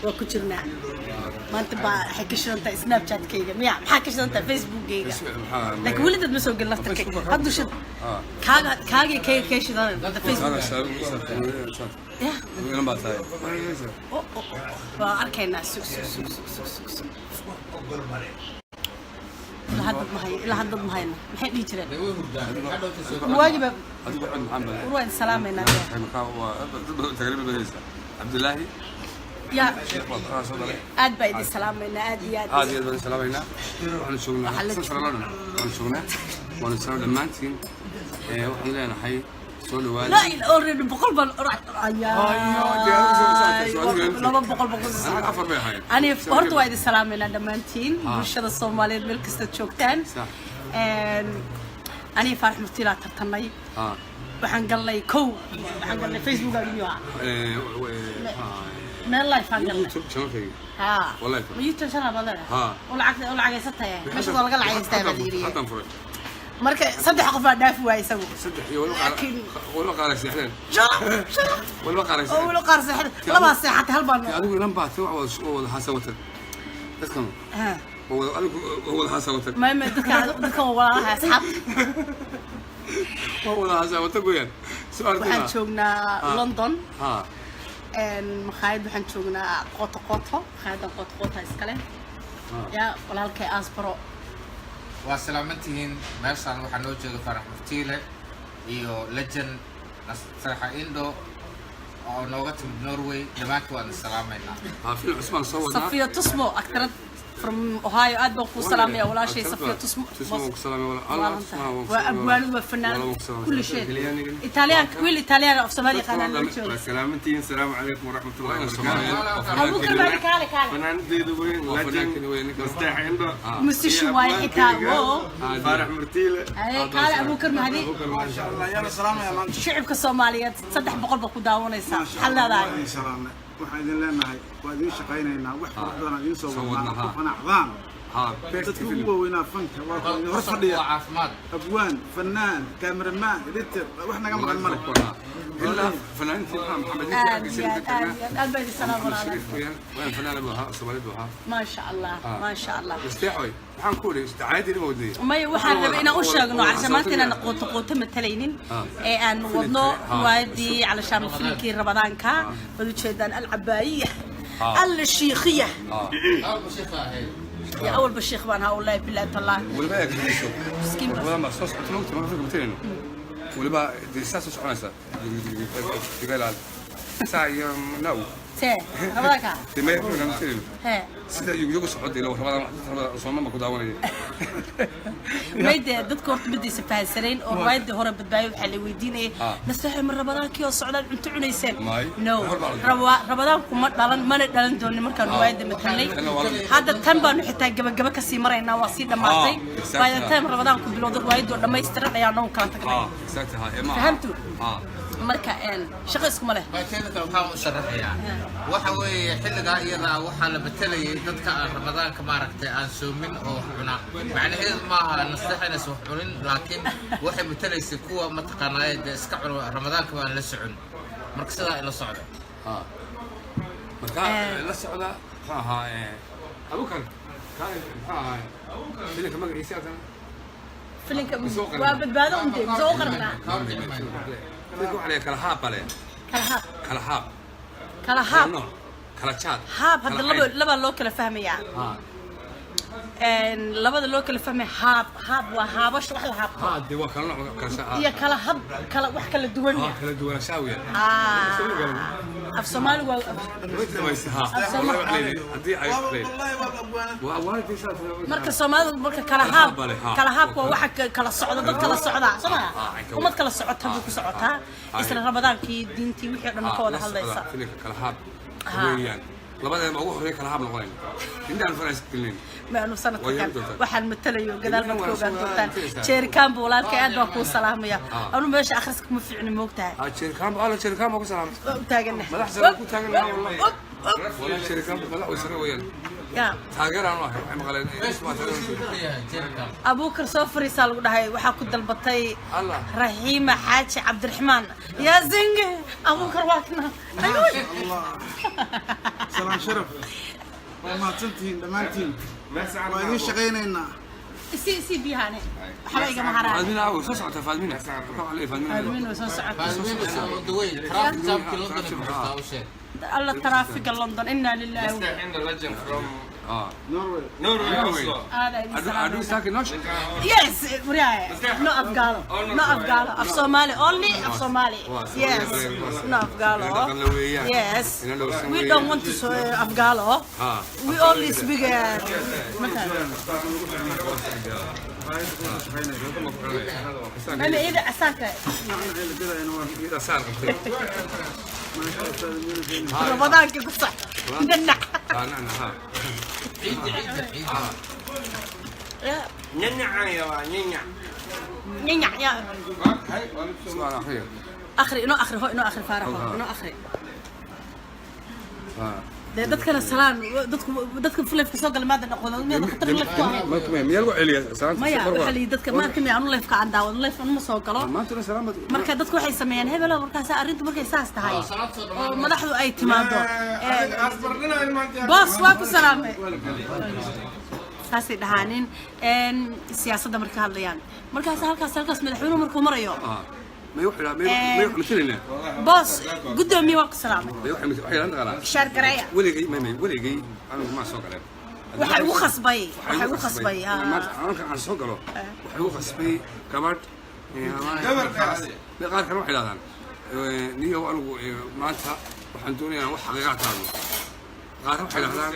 وكترنا ما أنت بحكيش أنت سناب شات كيجا ميا محكيش أنت فيسبوك كيجا لكن ولدت مسوق اللفت كي هذا شو كاجي كيش هذا فيسبوك يا أنا بعطيه فأركينا سوق لحد ما هينا محيط يجري واجب وين سلامنا تقريبا عبد الله يا اد بايد سلامنا اد سلامنا وحنا شغلنا ونسوي دمانتين وحنا لنا حي لا اوريدي بقول لما بقول أنا فرت وايد السلام لنا دمانتين برشة الصومالية بالكستة شوكتان أنا فرح مستيلات ترتمي وحنقول لي كو وحنقول لي فيسبوك أجيوها من اللايف حنقول يوتيوب شنو ها والله يوتيوب شنو بدله ولا عجزتها يعني مش والله قال عجزتها بديري حتى نفرق مركز صدق قفا دافوا يسوي صدق ولا قارس سحرين ولا قارس سحرين لما ساحت هالبان أقول لهم باتوا أول حاسوتك تسكن أول حاسوتك ما دك والله أصحاب أول حاسوتك وين سؤال وحن شوقنا لندن مخايد وحن شوقنا قطة مخايد قطة إسكالين يا ولا هالكي أسبرو وسلامتين meeshaan waxaa noo jeedo Farax Muftiile iyo legend Nasraxa Indo oo nooga timid Norway dhamaantii waan salaameynaa في عثمان صورنا صفية تصمو أكثر from Ohio أد بقول سلام يا ولا شيء صفية تصمو سلام ولا الله وأبوان وفنان كل شيء إيطاليان كل إيطاليان أو سومالي قناة سلامتين السلام عليكم ورحمة الله وبركاته أبوك المالك فنان ديدو وين مستح عنده مستشفى واحد كاو فرح مرتيلة قال أبوك المهدي ما شاء الله يلا سلام يا مان شعبك الصومالية صدق بقول بقول داون يسا حل هذا سلام waxaan idin leenahay waa idin shaqaynaynaa wax badan idin soo wadnaa qanacdaan dadku ugu waaweynaa fanka waa hor fadhiya caafimaad abwaan fanaan cameraman editor wax naga maqan male إلا فنان محمد أبد السلام عليكم وين فنان أبوها صومالي أبوها ما شاء الله ما شاء الله استحوي حنقول استعادي لمودي ما وحنا ربينا أشجعنا عشان ما تنا نقطة مثلين أن وضنا وادي علشان فيلكي رمضان كا بدوشيدان العباية الشيخية يا أول بالشيخ بان هؤلاء بالله الله والباقي كيسو ولا ما صوص تنوت ما فيك متين ولا بقى دي ساسو شعنسة يقال على ساي نو تي رمضان تما يقولون متين ها سيدا يجوا سعودي لو رمضان صومنا ما كنا داوني ميد دكتور بدي سفاه سرين وروايد هرب بداية وحلي ويدين إيه نستحي من رمضان كيو السعودان أنتو عنيسين نو رمضان كم دالن ما ندالن دون مركان روايد مثلي هذا التنبأ نحتاج جب كسي مرة نواسي دمارتي بعد التنبأ رمضان كم بلود روايد ولا ما يسترد يا نوم كان تكلم فهمتوا مركان شخصكم له ما كانت waxaa u sharaxaya waxa weeye xilliga iyada waxa la betelay dadka Ramadan ka maaragtay aan soomin oo cuna macnaheedu ma aha nastaxina soo cunin laakiin waxa betelaysay kuwa ma taqaanay iska cuno Ramadan ka aan la socon marka sida ila socdo marka la socda abukar filinka magaciisa فيلينك وبدبادو أنت زوقرنا فيلينك عليه كلهاب عليه كلهاب كلاشات هاب هذا لبا لو كلا فهميا لبا لو كلا فهمي هاب وهابش وحلا هاب دي وكلا كلاشات يا كلا هاب كلا وح كلا دوانية كلا دوانية شاوية أف سومالي و مركز سومالي مركز كلا هاب وواحد كلا الصعدة كلا الصعدة سمع وما كلا الصعدة تبوك صعدها إسلا رمضان كي دينتي وحي لما كولا هلا يصير كلا هاب ويان لبدا ما ugu horeey kala hab noqonay indaan faraas kulin ma anu sanadkan waxaan matalayo gadaal ma ku gaadaan jeerikan boolaalka aad baa ku salaamaya anu meesha akhriska ma fiicni moogtahay jeerikan ma ku salaam taagana madax sare ku taagana wallahi jeerikan madax way sare weeyaan ya taageeraan waxay maqaleen isma abuukar soo fariisa lagu dhahay waxa ku dalbatay rahiima xaaji cabdiraxmaan ya zinge abuukar waa kana سلام شرف ما تنتين دمانتين وإذا شقينا سي بيهاني حبايقة مهارات فادمين عاوز سوسعة فادمين فادمين وسوسعة فازمين دوين ترافيك جام في لندن بحطها وشيء الله ترافيق لندن إنا لله عند legend from نرويج عدو ساكن نوش Yes, no Afghano. No Afghano. Of Somali only. Of Somali. Yes. No Afghano. Yes. We don't want to say Afghano. We only speak. أنا إذا أسانك. إذا سارق رمضان كده صح. ننع. نعم عيد ننع يا ننع ننع يا. سؤال أخير آخري إنه آخري هو إنه آخري فارح هو إنه آخري. dadkana salaan dadka fuleefka soo gal maada noqdo meel khatar leefka ما كمان يلقوا عليا سلام maya waxa la dadka ma arkay aanu leefka aan daawado leef ma soo galo ما أنت سلام marka dadku waxay sameeyaan hebel markaas arrintu markay saas tahay oo madaxdu ay timaado boss waa ku salaamay taasi dhahanin siyaasadda marka hadlayaan markaas halkaas madaxweynuhu markuu marayo ما يوحي ما يوحي مثلنا boss gudoomiye waa ku salaamay ما يوحي عندك أنا shaar gareeya ولا جاي أنا ما سوق عليه waxay ugu khasbay أنا كان عن سوق له waxay ugu khasbay كبرت قال كانوا حلالان نيجي وأنا ما أنت waxaan doonayaa wax xaqiiqad taado qaar waxay dhahdaan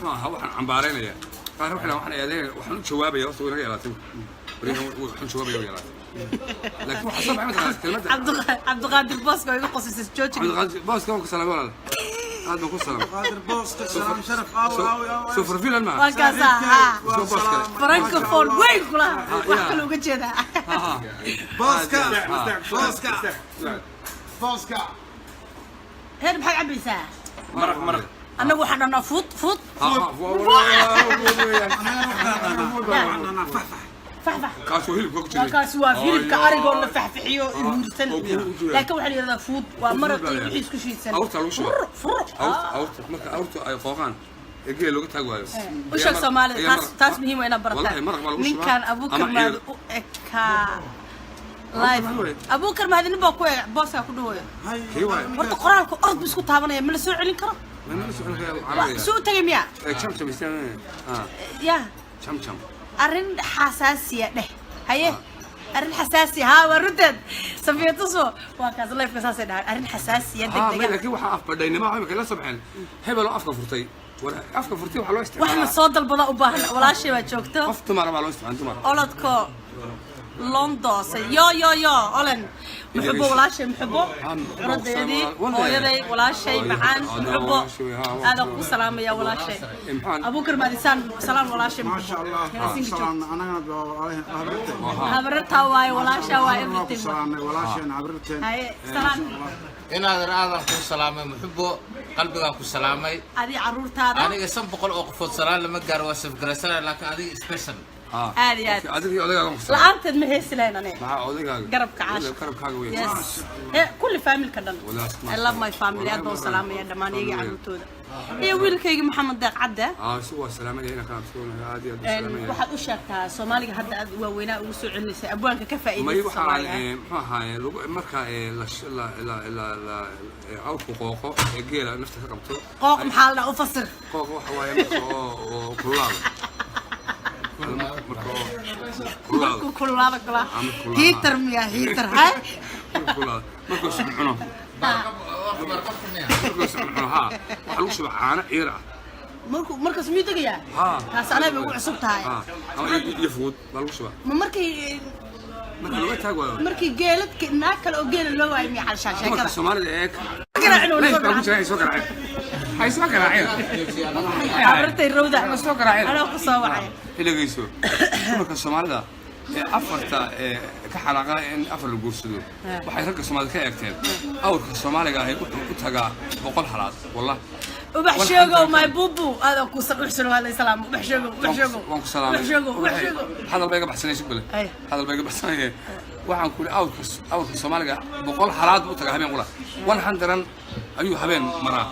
ma waxaan cambaaraynaya qaar waxaan eedeyn waxaan u jawaabaya waqti wanaga yaraatay waxaan jawaabaya yaraatay laakiin waxa soo baxay kelmadda Cabdiqaadir Booska igu qosisay jooji Cabdiqaadir Booska ku salaam walaal aad baan ku salaam قادر بوست سلام شرف أو soo farfilan ma waa kaasa soo booska francophone weyn kula wax kale uga jeeda بوسكا بوسكا heer maxay cabaysaa مرق annagu waxaan dhanaa fuud faxfax kaasoo hilibka ku jiray kaasi waa hilibka arigoo la faxfaxiyo huursan laakiin waxaa la yidhahdaa fuud waa maraqii wixii isku shiidsan awrta lagu shubo awrta marka awrta ay qooqaan eegee looga taag waayo u sheeg Soomaalida taas muhiim waa inaad barataan ninkan Abuukar maad u ekaa live Abuukar maad nin baa ku booska ku dhawayo horta qoraalku ord isku taabanaya ma la soo celin karo ما نسأل عربية soo tagay miya شمشم يستعمل ya شمشم arrin xasaasiya dheh haye arrin xasaasiya haa waa runteed safiyatusoo waa kaas leefka saasay dhahay arrin xasaasiya degdega laakiin waxaa afbadhaynimo waxay kala sabxeen hebel oo afka furtay wala afka furtay waxa loo wax isticmaalaa la soo dalbada u baahan walaashay baa joogto qof dumar baa loo isticmaalaa dumar oladko لندن يو أولن محبو ولا شيء محبو رديدي ويدي ولا شيء معان محبو هذا كل سلام يا ولا شيء أبوك المدرسان سلام ولا شيء ما شاء الله سلام أنا هبرتها واي ولا شيء واي سلام ولا شيء عبرتين هاي سلام إن هذا كل سلام محبو قلبي كل سلامي هذه عرورت هذا أنا قسم بقول أقفل سلام لما قال وصف قرسنا لكن هذه سبيشل هذه لا أنت مهيس لين أنا قرب كعاش يس كل فاميلي كذا I love my family أدو سلام يا دمان يجي على تودا هي ويلك يجي محمد داق عدة سوى السلام هنا كانت سوى هذه السلام واحد وشرتها سومالي هذا وينا وسوع النساء أبوانك كفائي ما يوحى ما هاي مركا لا أو قوقو جيلا نفتح كمتو قوق محل أفسر قوقو حوايا كلاب كلها هيتر ميا هيتر هاي مركو سبحانه مركو سبحانه ها وحلو سبحانه إيرا مركو سميتك يا هاس أنا بقول عصبت هاي يفوت مالو سبحانه مركي جيلت ناكل أو جيل اللي هو يمي على الشاشة مركو الصومالي هيك هاي سوكر عين عبرتي الروضة سوكر عين أنا قصة وعين إلا جيسو مركو الصومالي أفرت كحلقة إن أفر الجورسدو وحيرك الصومالي كأكتين أو الصومالي قاعد يقطع بقول حلال والله وبحشوقه وما يبوبو هذا كوسر وحشلو هذا السلام وبحشوقه هذا البيقى بحسن يسوق له هذا البيقى بحسن waxaan ku leeyahay awrka Soomaaliga boqol xalaad u tagaa habeen qula 100 ayuu habeen maraa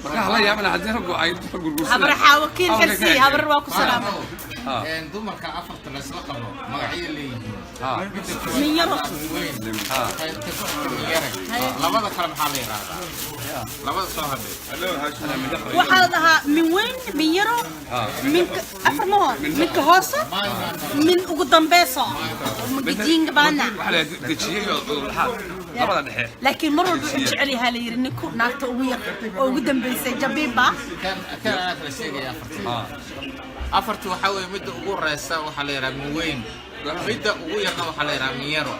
لا يا من هذه رجوا عيد رجوا habar xaawkiin xirsi habar waa ku salaamay dumarka afarta la isla qabo magacyada leeyihiin min yaro labada kale maxaa la yiraahdaa labada soo hadhay waxaa la dhahaa min weyn min yaro min afar ma minka hoose min ugu dambayso magadiinga baana على دجيه labada dhexe laakiin mar walba wuxuu jecel yahay la yiri ninku naagta ugu yar oo ugu dambaysay jabiba kan la sheegaya afarta waxa weeye midda ugu reesa waxa la yiraahdaa min weyn midda ugu yarna waxa la yiraahdaa min yaro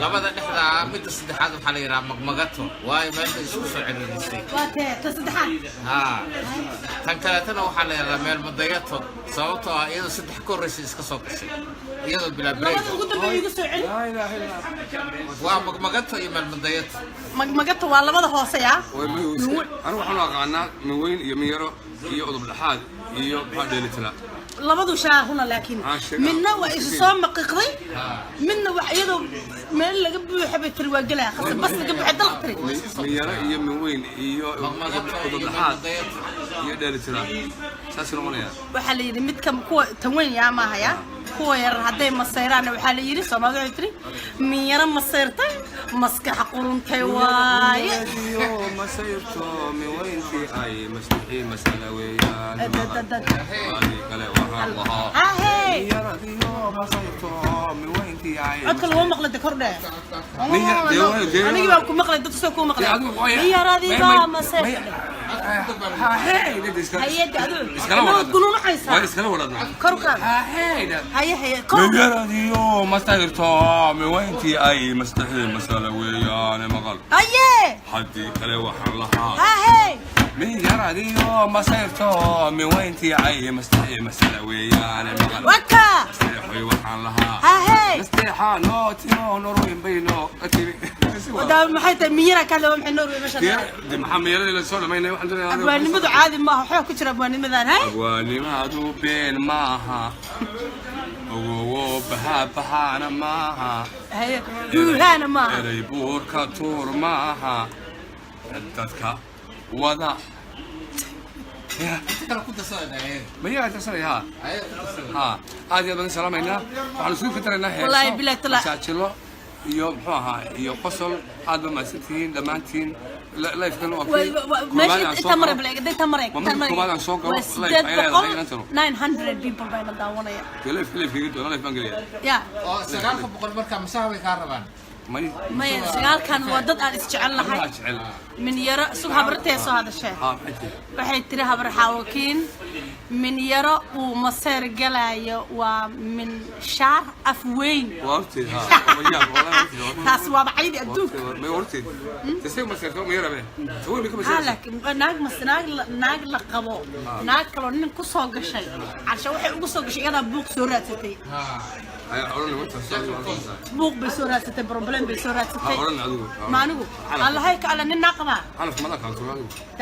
labada dhexda midda saddexaad waxa la yiraahdaa magmagato waayo meesha isku soo celcelisay waa ta saddexaad tan kaleetana waxa la yiraahdaa meel madayato sababtoo ah iyadoo saddex korreys iska soo gashay iyadoo bilaa break labada ugu dambeeyay igu soo celi waa magmagato iyo meel madayato magmagato waa labada hoose ya أنا وحنا قعنا من وين يميرو يقضب الحاد يبقى ديلتلا labadu shaahuna laakiin midna waa isu soo maqiqday midna wax iyadoo meel laga buuxay bay tir waa galaa khasab bas laga buuxay dalq tiri ميرا iyo من وين يقضب الحاد يديلتلا ساسنا ولا waxa la yiri midka kuwa tan weyn yaa ma haya kuwa yar haday masayraan waxa la yiri Soomaalidu waxay tiri min yara masayrtay maskax quruntay waaye masayrto min weyn fi ay mastaxi masala weeyaan kale waxa hey yara iyo masayrto min weyn fi ay codka loo maqlay kordhe anigi baan ku maqlay dad soo ku maqlay yaradida masayrtay hay'ad adu quluna haysa iskala wadadna korka هيا كم ميراديو مستغرتو موينتي اي مستحيل مسألة ويان مغل هيا حدي كلي وحن لها هاي ميراديو مستغرتو موينتي اي مستحيل مسألة ويان مغل وكا مستحيل وحن لها هاي مستحيل نوتيو نروين بينو ده محيط ميرا كان لو محي نور ما شاء الله دي محمد يرد الى السولة ما ينوح عندنا أبواني مدو عادي ما هو حيو كتير أبواني مدان هاي أبواني مدو بين ماها بها معها هي بوهانا معها ريبور كاتور معها عدتك وضع كنت صاير ما هي تصير ها هذه بن سلامينا وعلى سوق فترنا هي والله بالله طلع ساتشلو يوم ها يوم قصل هذا ما ستين دمانتين لا يفكرون اوكي ماشي تمر بلاك ده تمر كمان سوق لايف 900 people بين الداونية كيف يجي ولا يفهم يا سجال بقول مركب مساوي كهربان ما سجال كان ودد أنا استجعل لها من يرى سوق هبرتي سو هذا الشيء waxay tiri habar xawkiin min yaro uu maseer galaayo waa min shaar afweyn وارتي ها taas waa bacaydi adduunka ما ورتي تسوي مسير ما يرى به سوي بكم مسير laakiin naag la qabo naag kale nin ku soo gashay casho waxay ugu soo gashay iyada buuq soo raadsatay buuq bay soo raadsatay problem bay soo raadsatay ma anigu allahay ka alla nin naaqaba calaf ma ka toro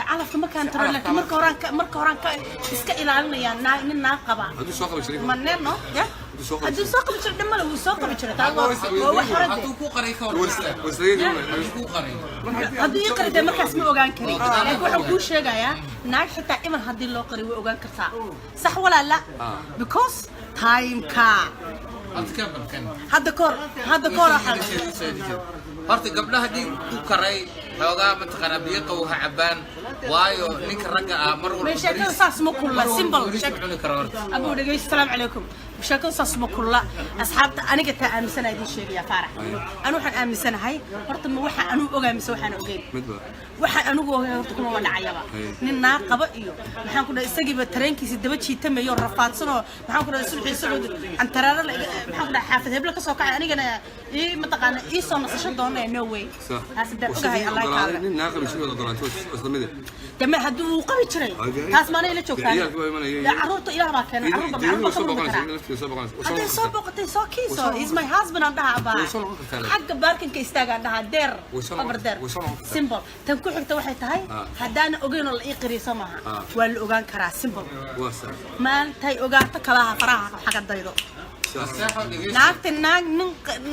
calafka ma kaan toro laakiin marka horaan ka iska ilaalinaya nin naaqaba haduu soo qabo shariif ma neeno ya haduu soo qabo jiray dhammaan uu soo qabo jiray taa waa wax hore haduu ku qaray ka ku qaray hadii qaride markaas ma ogaan karin laakiin wuxuu ku sheegayaa naag xitaa iman hadii loo qari way ogaan kartaa sax wala la because time ka hadda kor horta gabdhaha dhig ku karay xoogaa mataqaana biyo qabow ha cabaan waayo ninka ragga ah mar walba meesha saas ma kulla simple cuni karo horta abu dhagay assalaamu calaykum meesha saas ma kulla asxaabta aniga taa aaminsanahay idin sheegaya faarax anu waxaan aaminsanahay horta ma waxa anu ogaamiso waxaan ogeyn waxa anigu ogahay horta kuma dhacayaba nin naa qaba iyo maxaan ku dhahay isagiiba tareenkiisa daba jiitamayo rafaadsanoo maxaan ku dhahay subaxii isagoo antaraara maxaan ku dhahay xaafad hebla ka soo kacay anigana mataqaana ii soo nasasho doonay no way haasidaan ogahay allah taala nin naaqab sidoo doonto islamide dama haduu qabi jiray taas maana ila joogtaa ya caruurta ilaah baa keenay caruurta soo boqotay soo kiiso is my husband and daha xagga baarkinka istaaga dhaha deer qabar deer simple tan ku xigta waxay tahay hadaan ogeyn oo la ii qiriiso maaha waa la ogaan karaa simple maantay ogaato kalaha faraha xaga daydo naagta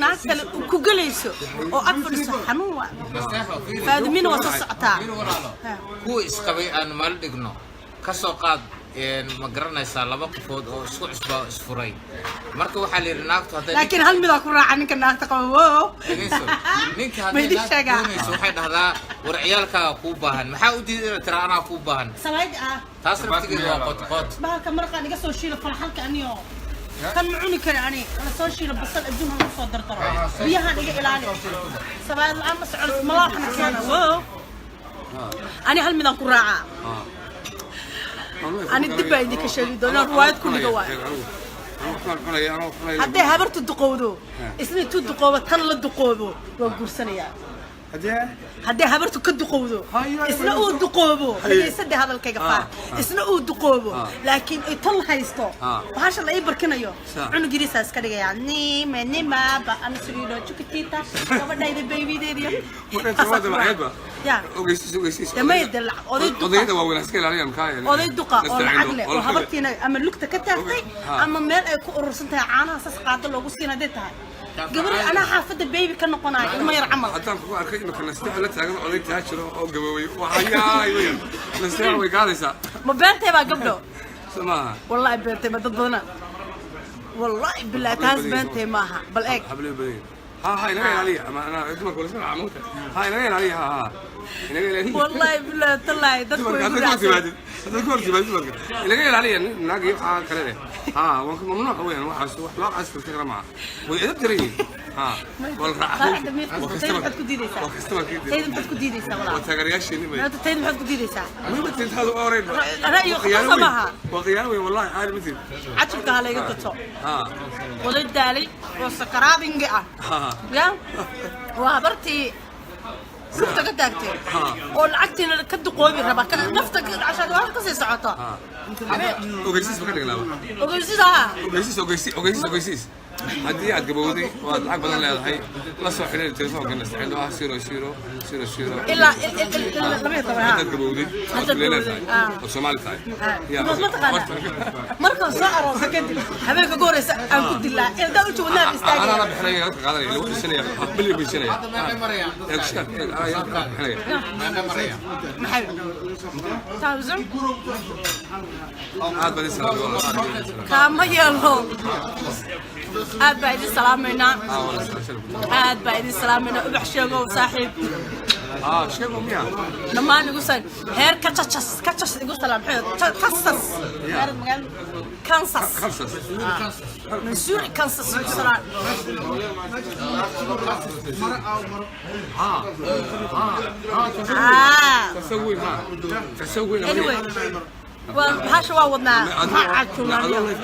naag kale ku galayso oo ag fadhiso xanuun waa faadimina waa soo socotaa kuwa isqabay aan maal dhigno ka soo qaad ma garanaysaa laba qofood oo isku cusba isfuray marka waxaa la yiri naagtu haday laakiin hal mid ku raaca ninka naagta qabo ninka haday waxay dhahdaa war ciyaalkaaga ku baahan maxaa u diiday tira anaa ku baahan salaad taas raftigeedu waa qod baalka marqa niga soo shiilo falxalka aniyo kan macuni kara ani la soo shiilo basal adduun la soo dardaro biyaha niga ilaali salaad la ama socod malaha xana ani hal mid ku raaca أنا دبي عندي كشري دونا رواية كل جواه. هذا هبرت الدقودو. اسمه تدقوه تنل الدقودو. وقرصني هذا هبرت كدقودو. اسمه الدقودو. يسد هذا الكيكفار. اسمه الدقودو. لكن يطل هايستو. وهاش الله يبركنا يو. عنو جريس أسكري يعني مني ما بأنا سوينا شو كتيتا. كم داير بيبي ديريا. يا. ما يدلع. قضية وأول أسكال عليها مكايل. قضية دقة والعقل وهبرتينا أما لقطة كتافتي أما مال كورسنتها عنا أساس قاتل وقصينا دتها. قبل أنا حافظ البيبي كان قناع ما يرعمل. حتى أخوة أركيد ما كنا نستحيل تلاقي قضية هاشرو أو قبوي وحياي نستحيل ويقالسا. ما بنتي ما قبله. سماها. والله بنتي ما تضنا. والله بالله تاز بنتي معها بالإك. حبلي بني. هاي نقول عليها أما أنا اسمه كل اسمه عمود. هاي نقول عليها والله بالله طلعي تذكرتي بعد نقول عليها نلاقي كذا ممنوع قوي أنا واحد لا أسكت كلام معه وإذا تري والرعاة وكستمر كديدي والله وتغريش شيء ما تتين محد كديدي مين بتنت هذا أوريد رأيه خصمها وقيامي والله عارف مثل عشرك على يقطع وضد دالي والسكراب انجع يا وهبرتي لفتك داكتي والعكتي أنا كده قوي ربع كان لفتك عشان واحد قصي ساعتها وجلسيس بكرة لا وجلسيس هدي عاد جبودي والعقب بدل لا هاي لا صح خلينا التليفون كنا نستعمله سيرو إلا لم يطلع جبودي هذا وسمال ثاي يا مركز صار سكندي حبيبك جورس أنا كنت لا إذا قلت ولا بستاجي أنا بحني قادر لو السنة بلي بالسنة محل تعرفون هذا بدي سلام كم يلا هاد بعد سلامنا هاد بعد سلامنا وبحشيقه وصاحب شيء مياه لما نقول هير كاتشس يقول سلام حلو كانساس هير مقال كانساس من سوري كانساس يقول سلام تسوي وهاش واودنا ما عادتونا اليوم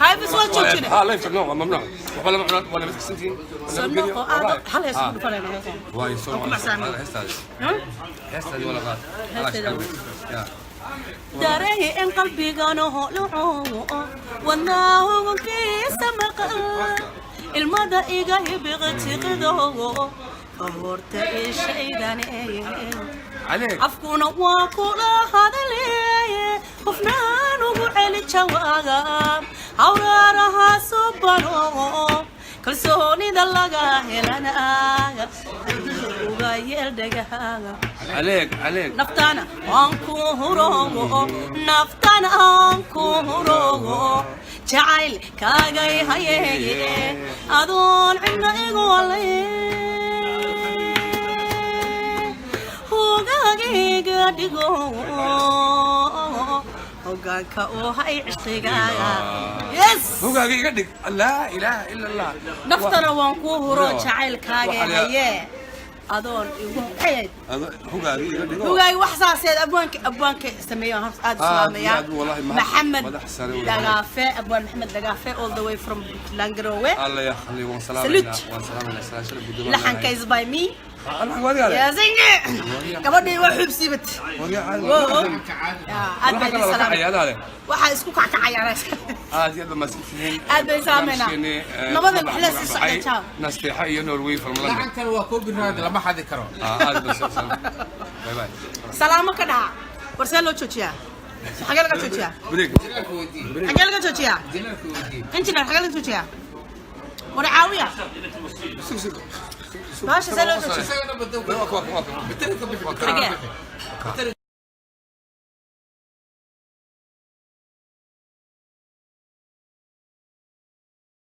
هاي بس وين تشوفين لا يفهمون ممنوع ولا بس سنتين هلا يسوون فلان واي يسوون هستاذ ولا غاد داري إن قلبي كانوا لعوه والناه في سمق المدى إيجاي بغتي قدوه فورت الشيداني عليك أفكون وأقول هذا ليه وفنان وعلي الشواغا أورارها سبانو كل سوني دلقا هلنا وغير دقا عليك نفتانا أنكو هرو نفتانا أنكو هرو جعل كاغي هاي أدون عنا إغوالي هوغاغي قادقو هوغاكا أوهاي عشتغايا يس هوغاغي قادق لا إله إلا الله نفتانا وانكو هرو جعل كاغي هاي أدون إيه هوغاي وحساسيد أبوانك سميوها هاد سلامية محمد دقافة أبوان محمد دقافة all the way from لانجروه الله يخليه وسلام سلوت لحن كيز باي مي يا زيني كمان وحب سيبت أدبي سلام waxa isku kacayaan aad iyo mas'uuliyiin aad bay saameeyna nabada xilas socodka nasteexa iyo Norway farmalan lacagtan waa ku biraad lama xadi karo aad bay bye bye salaamo ka dhac warsee loo joojiyaa حاجة لك توجيها بريك حاجة لك توجيها انت لا حاجة لك توجيها ولا عاوية ماشي سلام Saya nak betul. واقف واقف واقف حاجة